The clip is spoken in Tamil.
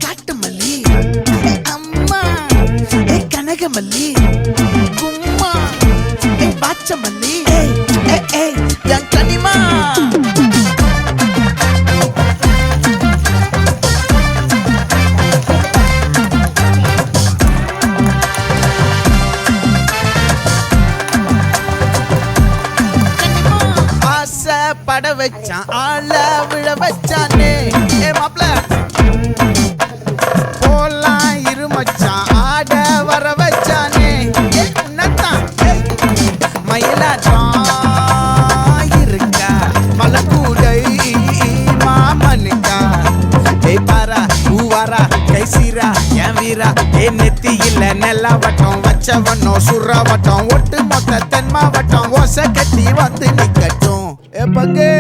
காட்டு மல்லி அம்மா கனக மல்லி கும்மா பாச்ச மல்லி என் கனிமா பட வச்சான் ஆள விழ வச்சானே மாப்ள போலாம் இருமச்சான் ஆட வர வச்சானே உன்னத்தான் மயிலாட்டம் இருக்கா மலக்கூடை மாமனுக்கா பாரா பூவாரா கைசீரா என் வீரா நெத்தி இல்ல நெல்லா வட்டம் வச்சவனோ சுறா வட்டம் ஒட்டு மொத்த தென் மாவட்டம் ஓசை கட்டி வந்து நிக்கட்டும் பங்கே